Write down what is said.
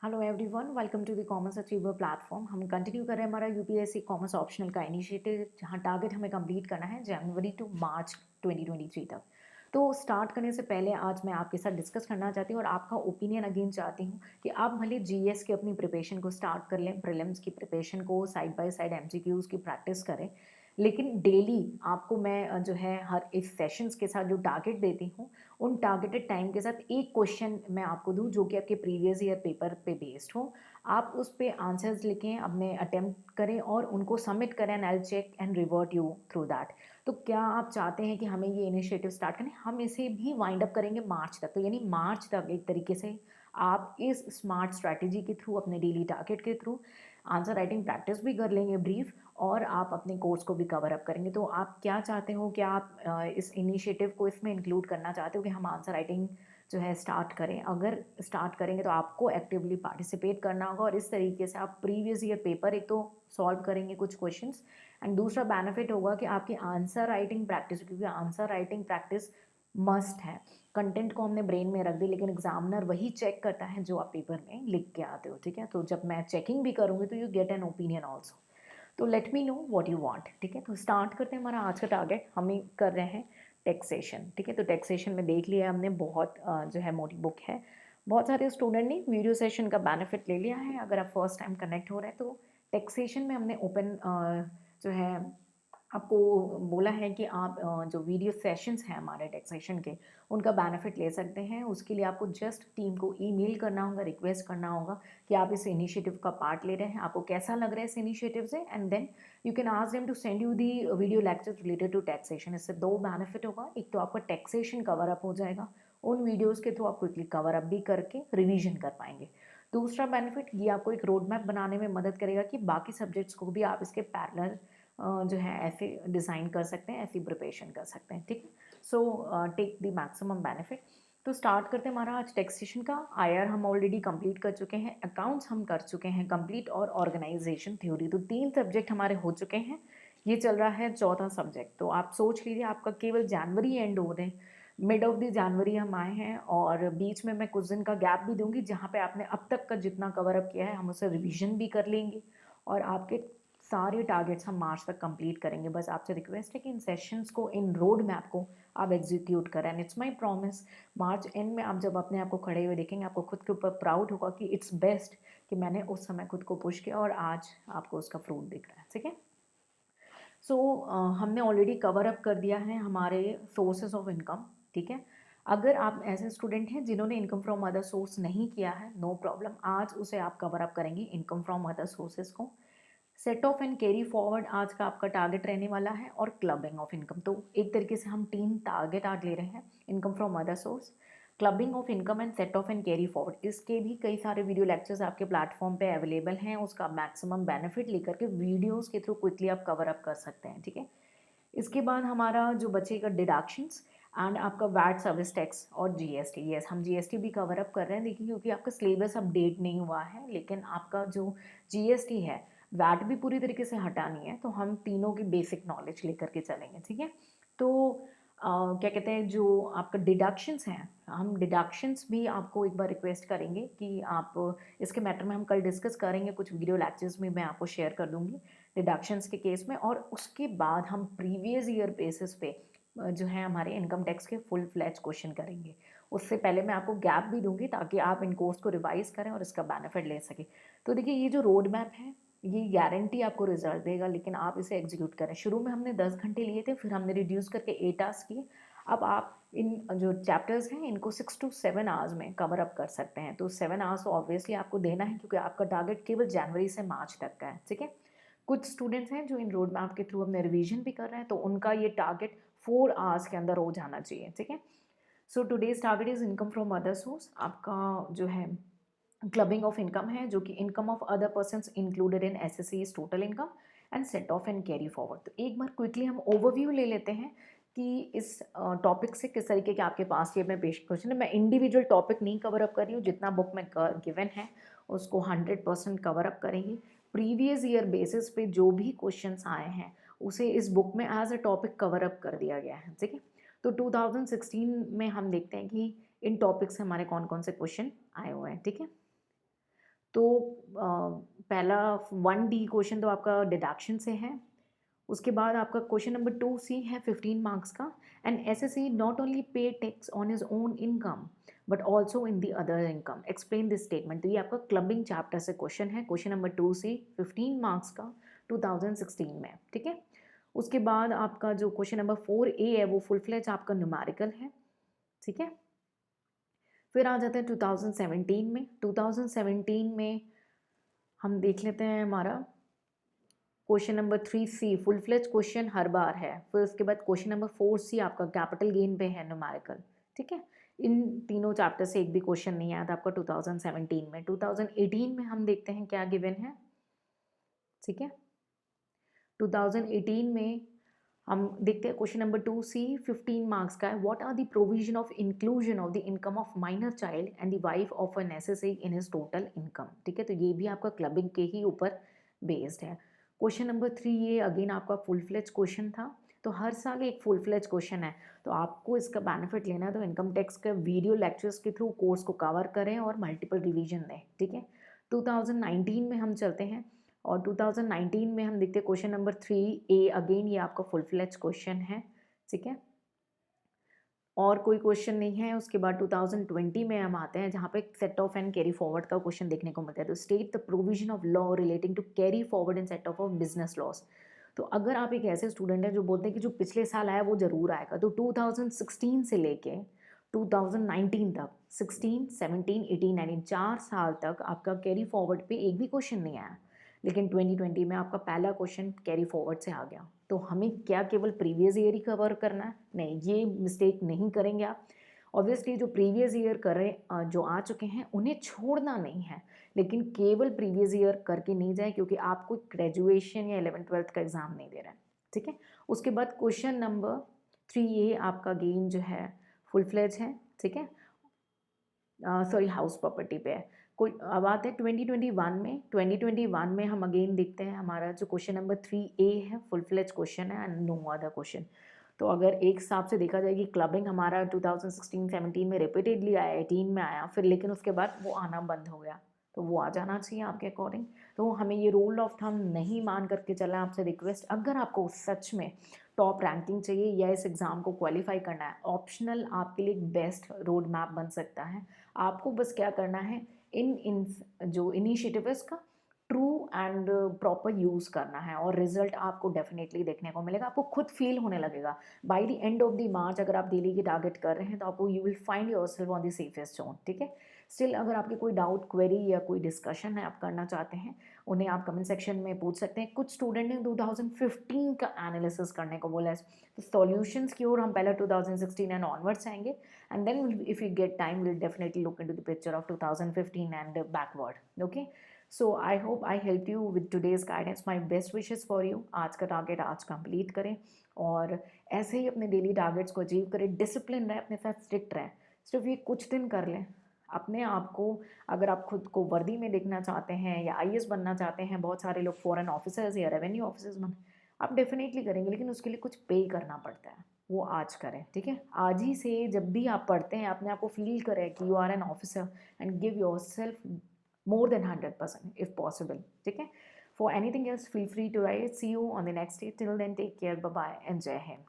Hello everyone, welcome to the commerce achiever platform. हम continue कर रहे हैं हमारा यूपीएससी कॉमर्स ऑप्शनल का इनिशिएटिव, जहां टारगेट हमें कंप्लीट करना है जनवरी टू मार्च 2023 तक। तो स्टार्ट करने से पहले आज मैं आपके साथ डिस्कस करना चाहती हूँ और आपका ओपिनियन अगेन चाहती हूँ कि आप भले जीएस की अपनी प्रिपरेशन को स्टार्ट कर लें, प्रीलिम्स की प्रिपरेशन को साइड बाय साइड एमसीक्यूज की प्रैक्टिस करें, लेकिन डेली आपको मैं जो है हर इस सेशंस के साथ जो टारगेट देती हूँ, उन टारगेटेड टाइम के साथ एक क्वेश्चन मैं आपको दूँ जो कि आपके प्रीवियस ईयर पेपर पे बेस्ड हो। आप उस पे आंसर्स लिखें, अपने अटेम्प्ट करें और उनको सबमिट करें and I will check and revert you through that. तो क्या आप चाहते हैं कि हमें ये इनिशिएटिव स्टार्ट करें? हम इसे भी वाइंड अप करेंगे मार्च तक, तो यानी मार्च तक एक तरीके से आप इस स्मार्ट स्ट्रैटेजी के थ्रू, अपने डेली टारगेट के थ्रू आंसर राइटिंग प्रैक्टिस भी कर लेंगे ब्रीफ, और आप अपने कोर्स को भी कवर अप करेंगे। तो आप क्या चाहते हो, क्या आप इस इनिशिएटिव को इसमें इंक्लूड करना चाहते हो कि हम आंसर राइटिंग जो है स्टार्ट करें? अगर स्टार्ट करेंगे तो आपको एक्टिवली पार्टिसिपेट करना होगा और इस तरीके से आप प्रीवियस ईयर पेपर एक तो सॉल्व करेंगे कुछ क्वेश्चंस, एंड दूसरा बेनिफिट होगा कि आपकी आंसर राइटिंग प्रैक्टिस, क्योंकि आंसर राइटिंग प्रैक्टिस मस्ट है। कंटेंट को हमने ब्रेन में रख दी, लेकिन एग्जामिनर वही चेक करता है जो आप पेपर में लिख के आते हो, ठीक है? तो जब मैं चेकिंग भी करूँगी तो you get an opinion also. तो let me know what you want, ठीक है? तो स्टार्ट करते हैं। हमारा आज का टारगेट हम कर रहे हैं टैक्सेशन, ठीक है? तो टैक्सेशन में देख लिया हमने, बहुत जो है मोटी बुक है। बहुत सारे स्टूडेंट ने वीडियो सेशन का बेनिफिट ले लिया है। अगर आप फर्स्ट टाइम कनेक्ट हो रहे हैं तो टैक्सेशन में हमने ओपन जो है आपको बोला है कि आप जो वीडियो सेशंस हैं हमारे टैक्सेशन के, उनका बेनिफिट ले सकते हैं। उसके लिए आपको जस्ट टीम को ईमेल करना होगा, रिक्वेस्ट करना होगा कि आप इस इनिशिएटिव का पार्ट ले रहे हैं, आपको कैसा लग रहा है इस इनिशिएटिव से, and then you can ask them to send you the video lectures related to taxation. इससे दो बेनिफिट होगा, एक तो आपका टैक्सेशन कवर अप हो जाएगा, उन वीडियोज़ के थ्रू आप क्विकली कवर अप भी करके रिविजन कर पाएंगे। दूसरा बेनिफिट, ये आपको एक रोड मैप बनाने में मदद करेगा कि बाकी सब्जेक्ट्स को भी आप इसके पैरेलल जो है ऐसे डिज़ाइन कर सकते हैं, ऐसी प्रिपरेशन कर सकते हैं, ठीक है? So take the maximum benefit. तो स्टार्ट करते हैं हमारा आज टैक्सेशन का। आईआर हम ऑलरेडी कंप्लीट कर चुके हैं, अकाउंट्स हम कर चुके हैं कंप्लीट, और ऑर्गेनाइजेशन थ्योरी, तो 3 सब्जेक्ट हमारे हो चुके हैं। ये चल रहा है चौथा सब्जेक्ट। तो आप सोच लीजिए आपका केवल जनवरी एंड हो रहे हैं, मिड ऑफ द जनवरी हम आए हैं, और बीच में मैं कुछ दिन का गैप भी दूंगी जहाँ पे आपने अब तक का जितना कवर अप किया है हम उसे रिविजन भी कर लेंगे, और आपके सारे टारगेट्स हम मार्च तक कंप्लीट करेंगे। बस आपसे रिक्वेस्ट है कि इन सेशंस को, इन रोड मैप को आप एग्जीक्यूट करें, and it's my promise, March and में आप जब अपने आप को खड़े हुए देखेंगे, आपको खुद के ऊपर प्राउड होगा कि इट्स बेस्ट कि मैंने उस समय खुद को पुश किया और आज आपको उसका फ्रूट दिख रहा है, ठीक है? सो हमने ऑलरेडी कवर अप कर दिया है हमारे सोर्सेज ऑफ इनकम, ठीक है? अगर आप ऐसे स्टूडेंट हैं जिन्होंने इनकम फ्रॉम अदर सोर्स नहीं किया है, नो प्रॉब्लम, आज उसे आप कवर अप करेंगे इनकम फ्रॉम अदर सोर्सेज को। Set off and carry forward आज का आपका टारगेट रहने वाला है, और क्लबिंग ऑफ इनकम। तो एक तरीके से हम 3 टारगेट आज ले रहे हैं, income from other source, clubbing of income and set off and carry forward. इसके भी कई सारे वीडियो लेक्चर्स आपके प्लेटफॉर्म पे अवेलेबल हैं, उसका मैक्सिमम बेनिफिट लेकर के वीडियोस के थ्रू क्विकली आप कवर अप कर सकते हैं, ठीक है? इसके बाद हमारा जो बचेगा डिडक्शंस एंड आपका वैट सर्विस टैक्स और जीएसटी। यस, हम जीएसटी भी कवर अप कर रहे हैं, देखिए क्योंकि आपका सिलेबस अपडेट नहीं हुआ है, लेकिन आपका जो जीएसटी है, वैट भी पूरी तरीके से हटानी है, तो हम तीनों की बेसिक नॉलेज लेकर के चलेंगे, ठीक है? तो क्या कहते हैं, जो आपका डिडक्शंस हैं, हम डिडक्शंस भी आपको एक बार रिक्वेस्ट करेंगे कि आप इसके मैटर में हम कल डिस्कस करेंगे, कुछ वीडियो लेक्चर्स में मैं आपको शेयर कर दूंगी डिडक्शंस के केस में, और उसके बाद हम प्रीवियस ईयर बेसिस पे जो है हमारे इनकम टैक्स के फुल फ्लैज क्वेश्चन करेंगे। उससे पहले मैं आपको गैप भी दूंगी ताकि आप इन कोर्स को रिवाइज करें और इसका बेनिफिट ले सकें। तो देखिए, ये जो रोड मैप है, ये गारंटी आपको रिजल्ट देगा, लेकिन आप इसे एग्जीक्यूट करें। शुरू में हमने 10 घंटे लिए थे, फिर हमने रिड्यूस करके 8 आवर्स किए। अब आप इन जो चैप्टर्स हैं इनको 6 to 7 आवर्स में कवर अप कर सकते हैं। तो 7 आवर्स तो ऑब्वियसली आपको देना है, क्योंकि आपका टारगेट केवल जनवरी से मार्च तक का है, ठीक है? कुछ स्टूडेंट्स हैं जो इन रोड मैप के थ्रू अपने रिवीजन भी कर रहे हैं, तो उनका ये टारगेट 4 आवर्स के अंदर हो जाना चाहिए, ठीक है? So today's target is income from other source. आपका जो है क्लबिंग ऑफ इनकम है, जो कि income of other person included in assessee's total income, and set off and carry forward. तो एक बार क्विकली हम ओवरव्यू ले लेते हैं कि इस टॉपिक से किस तरीके के आपके पास ये में पेश क्वेश्चन है। मैं इंडिविजुअल टॉपिक नहीं कवर अप कर रही हूँ, जितना बुक में गिवन है उसको 100% कवर अप करेंगे। प्रीवियस ईयर बेसिस पे जो भी क्वेश्चंस आए हैं उसे इस बुक में as a topic cover up कर दिया गया है, ठीक है? तो 2016 में हम देखते हैं कि इन टॉपिक से हमारे कौन कौन से क्वेश्चन आए हुए हैं, ठीक है? तो पहला 1D क्वेश्चन तो आपका डिडक्शन से है। उसके बाद आपका क्वेश्चन नंबर 2C है 15 मार्क्स का। And SSC not only pay tax on his own income but also in the other income, explain this statement. तो ये आपका क्लबिंग चैप्टर से क्वेश्चन है, क्वेश्चन नंबर 2C 15 मार्क्स का 2016 में, ठीक है। उसके बाद आपका जो क्वेश्चन नंबर 4A है वो फुल फ्लेज आपका न्यूमेरिकल है, ठीक है। फिर आ जाते हैं 2017 में। 2017 में हम देख लेते हैं हमारा question number 3C full fledge question हर बार है। फिर उसके बाद क्वेश्चन नंबर 4C आपका कैपिटल गेन पे है न्यूमेरिकल, ठीक है। इन तीनों चैप्टर से एक भी क्वेश्चन नहीं आया था आपका 2017 में। 2018 में हम देखते हैं क्या गिवन है, ठीक है। 2018 में हम देखते हैं क्वेश्चन नंबर 2C 15 मार्क्स का है। What are the provision of inclusion of the income of minor child and the wife of an SSC in his total income, ठीक है। तो ये भी आपका क्लबिंग के ही ऊपर बेस्ड है। क्वेश्चन नंबर 3 ये अगेन आपका फुल फ्लेज क्वेश्चन था। तो हर साल एक फुल फ्लेज क्वेश्चन है, तो आपको इसका बेनिफिट लेना है तो इनकम टैक्स के वीडियो लेक्चर्स के थ्रू कोर्स को कवर करें और मल्टीपल रिवीजन दें, ठीक है। 2019 में हम चलते हैं और 2019 में हम देखते हैं क्वेश्चन नंबर 3A अगेन ये आपका फुल फ्लेज क्वेश्चन है, ठीक है। और कोई क्वेश्चन नहीं है। उसके बाद 2020 में हम आते हैं जहाँ पे set off and carry forward का क्वेश्चन देखने को मिलता है। तो state the provision of law relating to carry forward in set off business loss. तो अगर आप एक ऐसे स्टूडेंट हैं जो बोलते हैं कि जो पिछले साल आया वो ज़रूर आएगा, तो 2016 से लेके 2019 तक 16, 17, 18, 19 4 साल तक आपका कैरी फॉरवर्ड पे एक भी क्वेश्चन नहीं आया, लेकिन 2020 में आपका पहला क्वेश्चन कैरी फॉरवर्ड से आ गया। तो हमें क्या केवल प्रीवियस ईयर ही कवर करना है? नहीं, ये मिस्टेक नहीं करेंगे आप। ऑब्वियसली जो प्रीवियस ईयर करें जो आ चुके हैं उन्हें छोड़ना नहीं है, लेकिन केवल प्रीवियस ईयर करके नहीं जाए, क्योंकि आप कोई ग्रेजुएशन या 11th-12th का एग्ज़ाम नहीं दे रहे हैं, ठीक है। उसके बाद क्वेश्चन नंबर 3A आपका गेम जो है फुल फ्लेज है, ठीक है। सॉरी हाउस प्रॉपर्टी पे है। कोई अब आते हैं 2021 में। 2021 में हम अगेन देखते हैं हमारा जो क्वेश्चन नंबर 3A है फुल फ्लेज क्वेश्चन है एंड नो अदर क्वेश्चन। तो अगर एक हिसाब से देखा जाए कि क्लबिंग हमारा 2016-17 में रिपीटेडली आया, 18 में आया, फिर लेकिन उसके बाद वो आना बंद हो गया, तो वो आ जाना चाहिए आपके अकॉर्डिंग। तो हमें ये रूल ऑफ थंब नहीं मान करके चला। आपसे रिक्वेस्ट, अगर आपको सच में टॉप रैंकिंग चाहिए या इस एग्ज़ाम को क्वालिफाई करना है, ऑप्शनल आपके लिए एक बेस्ट रोड मैप बन सकता है। आपको बस क्या करना है, इन जो इनिशिएटिव है इसका ट्रू एंड प्रॉपर यूज़ करना है और रिजल्ट आपको डेफिनेटली देखने को मिलेगा। आपको खुद फील होने लगेगा by the end of the March. अगर आप डेली की टारगेट कर रहे हैं तो आपको you will find yourself on the safest zone, ठीक है। स्टिल अगर आपके कोई डाउट, क्वेरी या कोई डिस्कशन है आप करना चाहते हैं, उन्हें आप कमेंट सेक्शन में पूछ सकते हैं। कुछ स्टूडेंट ने 2015 का एनालिसिस करने को बोला है, तो सॉल्यूशंस की ओर हम पहले 2016 एंड ऑनवर्ड्स आएंगे, and then if we get time we'll definitely look into the picture of 2015 and backward. Okay, so I hope I helped you with today's guidance. My best wishes for you. आज का target आज complete करें और ऐसे ही अपने daily targets को achieve करें। Discipline रहे, अपने साथ स्ट्रिक्ट रहें। सिर्फ ये कुछ दिन कर लें अपने आप को। अगर आप खुद को वर्दी में देखना चाहते हैं या आईएएस बनना चाहते हैं, बहुत सारे लोग फॉरेन ऑफिसर्स या रेवेन्यू ऑफिसर्स बन, आप डेफिनेटली करेंगे, लेकिन उसके लिए कुछ पे करना पड़ता है, वो आज करें, ठीक है। आज ही से जब भी आप पढ़ते हैं अपने आप को फील करें कि you are an officer and give yourself more than 100% if possible, ठीक है। For anything else feel free to write. See you on the next day. Till then take care, bye bye and जय हिंद।